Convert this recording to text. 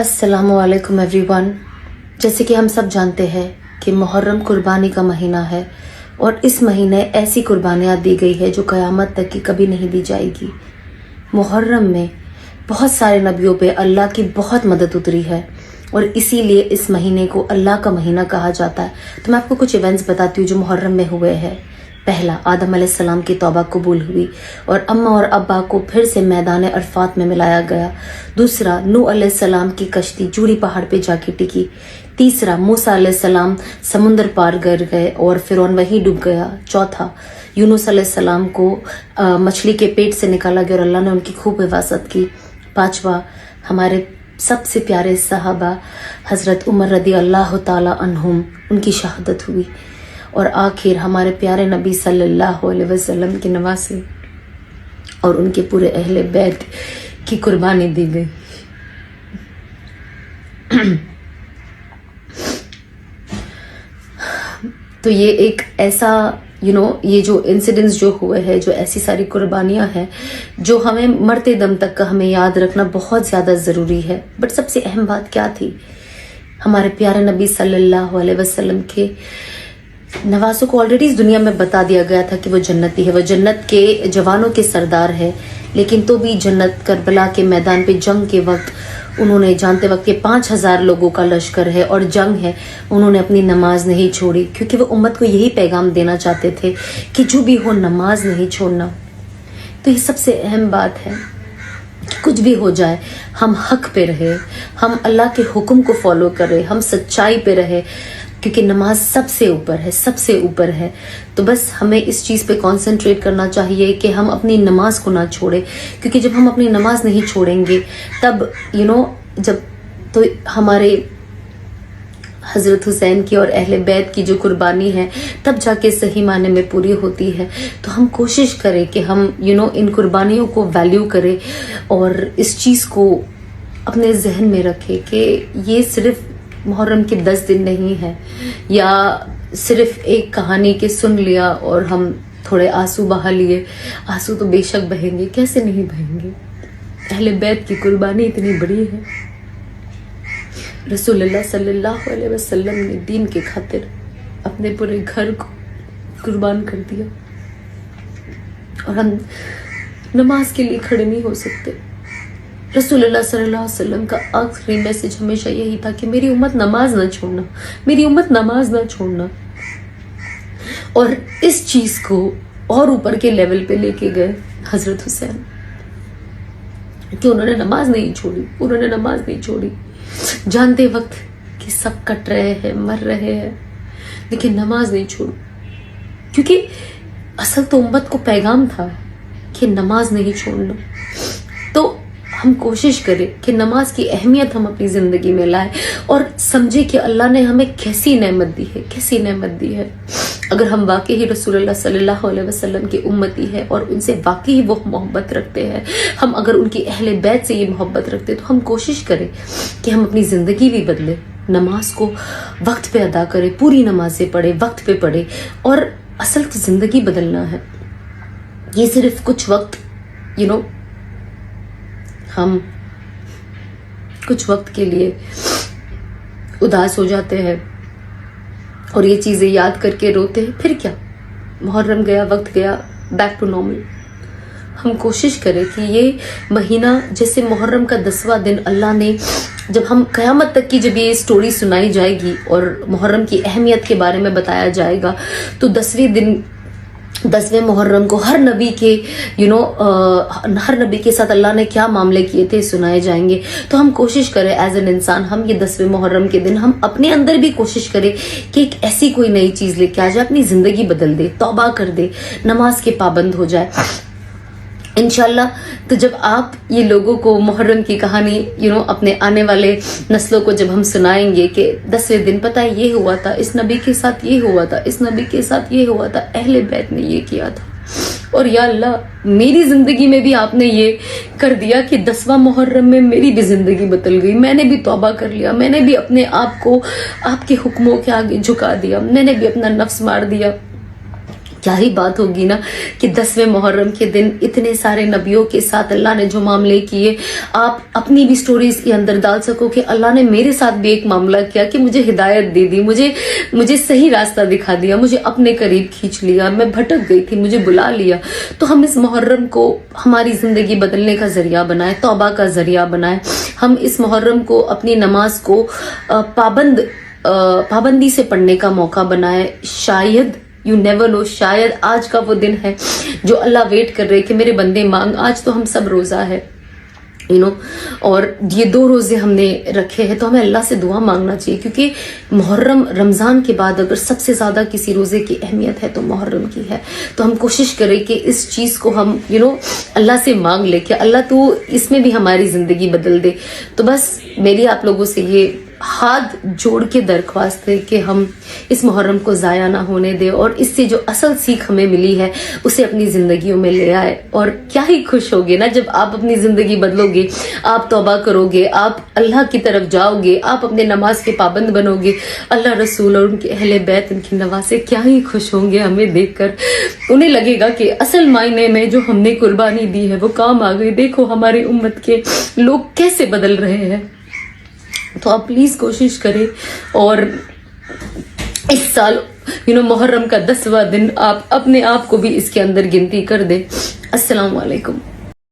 अस्सलामु अलैकुम एवरीवन। जैसे कि हम सब जानते हैं कि मुहर्रम कुर्बानी का महीना है और इस महीने ऐसी कुर्बानियाँ दी गई है जो क़यामत तक की कभी नहीं दी जाएगी। मुहर्रम में बहुत सारे नबियों पे अल्लाह की बहुत मदद उतरी है और इसीलिए इस महीने को अल्लाह का महीना कहा जाता है। तो मैं आपको कुछ इवेंट्स बताती हूँ जो मुहर्रम में हुए हैं। पहला, आदम अलैहिस्सलाम की तौबा कबूल हुई और अम्मा और अब्बा को फिर से मैदान अरफात में मिलाया गया। दूसरा, नूह अलैहिस्सलाम की कश्ती जूड़ी पहाड़ पे जाके टिकी। तीसरा, मूसा अलैहिस्सलाम समुंदर पार कर गए और फिरौन वहीं डूब गया। चौथा, यूनुस अलैहिस्सलाम को मछली के पेट से निकाला गया और अल्लाह ने उनकी खूब हिफाजत की। पांचवा, हमारे सबसे प्यारे सहाबा हजरत उमर रदी अल्लाह ताला अन्हुम, उनकी शहादत हुई। और आखिर हमारे प्यारे नबी सल्लल्लाहु अलैहि वसल्लम की नवासी और उनके पूरे अहले बैत की कुर्बानी दी गई। तो ये एक ऐसा ये जो इंसिडेंट्स जो हुए हैं, जो ऐसी सारी कुर्बानियां हैं जो हमें मरते दम तक का हमें याद रखना बहुत ज़्यादा ज़रूरी है। बट सबसे अहम बात क्या थी? हमारे प्यारे नबी सल्लल्लाहु अलैहि वसल्लम के नवासों को ऑलरेडी इस दुनिया में बता दिया गया था कि वो जन्नती है, वो जन्नत के जवानों के सरदार है। लेकिन तो भी जन्नत करबला के मैदान पे जंग के वक्त उन्होंने, जानते वक्त के 5000 लोगों का लश्कर है और जंग है, उन्होंने अपनी नमाज नहीं छोड़ी क्योंकि वो उम्मत को यही पैगाम देना चाहते थे कि जो भी हो नमाज नहीं छोड़ना। तो ये सबसे अहम बात है कि कुछ भी हो जाए हम हक पे रहे, हम अल्लाह के हुक्म को फॉलो करें, हम सच्चाई पे रहे, क्योंकि नमाज सबसे ऊपर है, सबसे ऊपर है। तो बस हमें इस चीज़ पे कंसंट्रेट करना चाहिए कि हम अपनी नमाज को ना छोड़ें, क्योंकि जब हम अपनी नमाज नहीं छोड़ेंगे तब जब तो हमारे हजरत हुसैन की और अहले बैत की जो कुर्बानी है तब जाके सही माने में पूरी होती है। तो हम कोशिश करें कि हम इन कुर्बानियों को वैल्यू करें और इस चीज़ को अपने जहन में रखें कि ये सिर्फ मुहर्रम के 10 दिन नहीं है या सिर्फ एक कहानी के सुन लिया और हम थोड़े आंसू बहा लिए। आंसू तो बेशक बहेंगे, कैसे नहीं बहेंगे। अहले बैत की कुर्बानी इतनी बड़ी है। रसूलुल्लाह सल्लल्लाहु अलैहि वसल्लम ने दीन के खातिर अपने पूरे घर को कुर्बान कर दिया और हम नमाज के लिए खड़े नहीं हो सकते। रसूलुल्लाह सल्लल्लाहु अलैहि वसल्लम का आखिरी मैसेज हमेशा यही था कि मेरी उम्मत नमाज ना छोड़ना, मेरी उम्मत नमाज ना छोड़ना। और इस चीज को और ऊपर के लेवल पे लेके गए हजरत हुसैन कि उन्होंने नमाज नहीं छोड़ी, उन्होंने नमाज नहीं छोड़ी, जानते वक्त कि सब कट रहे हैं, मर रहे हैं, लेकिन नमाज नहीं छोड़ी। क्योंकि असल तो उम्मत को पैगाम था कि नमाज नहीं छोड़ना। तो हम कोशिश करें कि नमाज की अहमियत हम अपनी जिंदगी में लाएं और समझे कि अल्लाह ने हमें कैसी नेमत दी है, कैसी नेमत दी है। अगर हम वाकई ही रसूलुल्लाह सल्लल्लाहु अलैहि वसल्लम की उम्मती है और उनसे वाकई वो मोहब्बत रखते हैं, हम अगर उनकी अहले बैत से ये मोहब्बत रखते हैं, तो हम कोशिश करें कि हम अपनी जिंदगी भी बदलें, नमाज को वक्त पे अदा करें, पूरी नमाजें पढ़े, वक्त पे पढ़े। और असल तो जिंदगी बदलना है। ये सिर्फ कुछ वक्त हम कुछ वक्त के लिए उदास हो जाते हैं और ये चीजें याद करके रोते हैं, फिर क्या, मुहर्रम गया, वक्त गया, बैक टू नॉर्मल। हम कोशिश करें कि ये महीना, जैसे मुहर्रम का 10वां दिन अल्लाह ने, जब हम क़यामत तक की जब ये स्टोरी सुनाई जाएगी और मुहर्रम की अहमियत के बारे में बताया जाएगा, तो 10वें मुहर्रम को हर नबी के हर नबी के साथ अल्लाह ने क्या मामले किए थे सुनाए जाएंगे। तो हम कोशिश करें एज एन इंसान, हम ये 10वें मुहर्रम के दिन हम अपने अंदर भी कोशिश करें कि एक ऐसी कोई नई चीज लेके आ जाए, अपनी जिंदगी बदल दे, तौबा कर दे, नमाज के पाबंद हो जाए इंशाल्लाह। तो जब आप ये लोगों को मुहर्रम की कहानी अपने आने वाले नस्लों को जब हम सुनाएंगे कि 10वें दिन पता है ये हुआ था, इस नबी के साथ ये हुआ था, इस नबी के साथ ये हुआ था, अहले बैत ने ये किया था, और या अल्लाह मेरी जिंदगी में भी आपने ये कर दिया कि 10वां मुहर्रम में मेरी भी जिंदगी बदल गई, मैंने भी तौबा कर लिया, मैंने भी अपने आप को आपके हुक्मों के आगे झुका दिया, मैंने भी अपना नफ्स मार दिया। क्या ही बात होगी ना कि 10वें मुहर्रम के दिन इतने सारे नबियों के साथ अल्लाह ने जो मामले किए, आप अपनी भी स्टोरीज के अंदर डाल सको कि अल्लाह ने मेरे साथ भी एक मामला किया कि मुझे हिदायत दे दी, मुझे सही रास्ता दिखा दिया, मुझे अपने करीब खींच लिया, मैं भटक गई थी, मुझे बुला लिया। तो हम इस मुहर्रम को हमारी जिंदगी बदलने का जरिया बनाए, तौबा का जरिया बनाए। हम इस मुहर्रम को अपनी नमाज को पाबंदी से पढ़ने का मौका बनाए। शायद यू नेवर नो, शायद आज का वो दिन है जो अल्लाह वेट कर रहे कि मेरे बंदे मांग। आज तो हम सब रोजा है और ये 2 रोजे हमने रखे हैं, तो हमें अल्लाह से दुआ मांगना चाहिए, क्योंकि मुहर्रम रमजान के बाद अगर सबसे ज्यादा किसी रोजे की अहमियत है तो मुहर्रम की है। तो हम कोशिश करें कि इस चीज को हम अल्लाह से मांग ले कि अल्लाह तू इसमें भी हमारी जिंदगी बदल दे। तो बस मेरी आप लोगों से ये हाथ जोड़ के दरख्वास्त है कि हम इस मुहर्रम को ज़ाया ना होने दें और इससे जो असल सीख हमें मिली है उसे अपनी ज़िंदगियों में ले आए। और क्या ही खुश होगे ना जब आप अपनी ज़िंदगी बदलोगे, आप तौबा करोगे, आप अल्लाह की तरफ जाओगे, आप अपने नमाज के पाबंद बनोगे। अल्लाह रसूल और उनके अहले बैत, उनकी नवासे क्या ही खुश होंगे हमें देखकर। उन्हें लगेगा कि असल मायने में जो हमने कुर्बानी दी है वो काम आ गई। देखो हमारी उम्मत के लोग कैसे बदल रहे हैं। तो आप प्लीज कोशिश करें और इस साल मुहर्रम का 10वां दिन आप अपने आप को भी इसके अंदर गिनती कर दे। अस्सलाम वालेकुम।